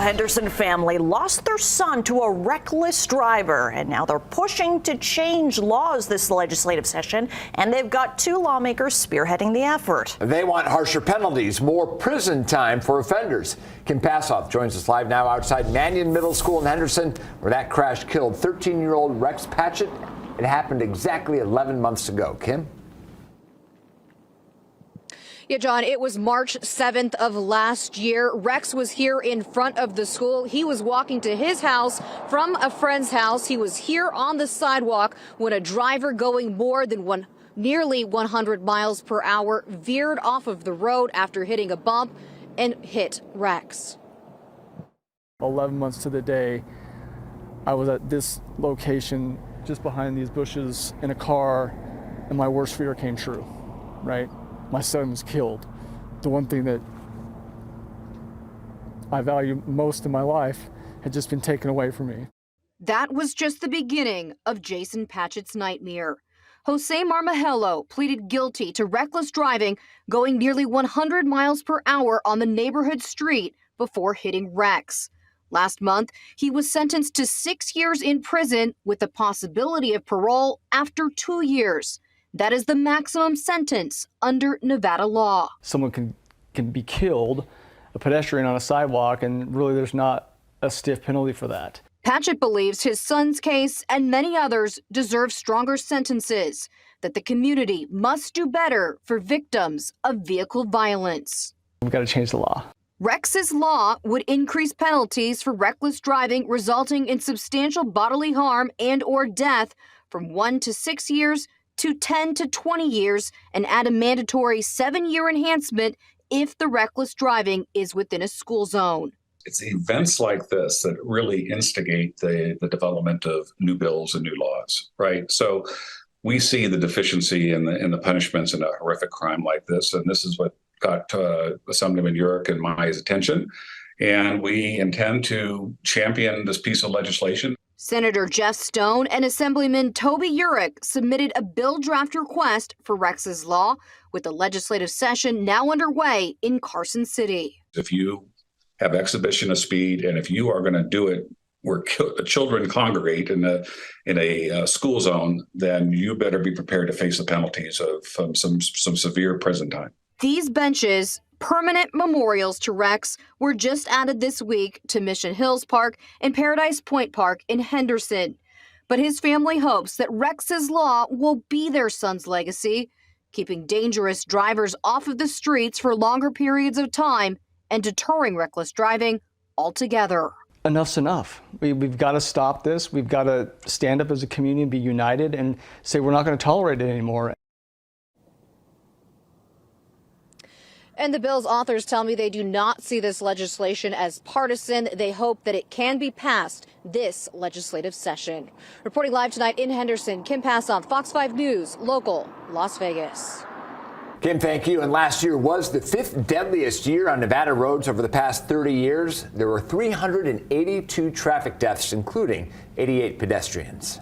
A Henderson family lost their son to a reckless driver, and now they're pushing to change laws this legislative session, and they've got two lawmakers spearheading the effort. They want harsher penalties, more prison time for offenders. Kim Passoff joins us live now outside Mannion Middle School in Henderson, where that crash killed 13-year-old Rex Patchett. It happened exactly 11 months ago. Kim? Yeah, John, it was March 7th of last year. Rex was here in front of the school. He was walking to his house from a friend's house. He was here on the sidewalk when a driver going more than nearly 100 miles per hour veered off of the road after hitting a bump and hit Rex. 11 months to the day, I was at this location just behind these bushes in a car, and my worst fear came true, right? My son was killed. The one thing that I value most in my life had just been taken away from me. That was just the beginning of Jason Patchett's nightmare. Jose Marmahello pleaded guilty to reckless driving, going nearly 100 miles per hour on the neighborhood street before hitting Rex. Last month, he was sentenced to 6 years in prison with the possibility of parole after 2 years. That is the maximum sentence under Nevada law. Someone can be killed, a pedestrian on a sidewalk, and really there's not a stiff penalty for that. Patchett believes his son's case and many others deserve stronger sentences, that the community must do better for victims of vehicle violence. We've got to change the law. Rex's law would increase penalties for reckless driving resulting in substantial bodily harm and/or death from 1 to 6 years to 10 to 20 years, and add a mandatory 7-year enhancement if the reckless driving is within a school zone. It's events like this that really instigate the development of new bills and new laws, right? So we see the deficiency in the punishments in a horrific crime like this, and this is what got Assemblyman Urick and my attention, and we intend to champion this piece of legislation. Senator Jeff Stone and Assemblyman Toby Urick submitted a bill draft request for Rex's law, with the legislative session now underway in Carson City. If you have exhibition of speed, and if you are going to do it where children congregate in a school zone, then you better be prepared to face the penalties of some severe prison time. These benches, permanent memorials to Rex, were just added this week to Mission Hills Park and Paradise Point Park in Henderson. But his family hopes that Rex's law will be their son's legacy, keeping dangerous drivers off of the streets for longer periods of time and deterring reckless driving altogether. Enough's enough. We've got to stop this. We've got to stand up as a community and be united and say we're not going to tolerate it anymore. And the bill's authors tell me they do not see this legislation as partisan. They hope that it can be passed this legislative session. Reporting live tonight in Henderson, Kim Passoff, Fox 5 News, local, Las Vegas. Kim, thank you. And last year was the 5th deadliest year on Nevada roads over the past 30 years. There were 382 traffic deaths, including 88 pedestrians.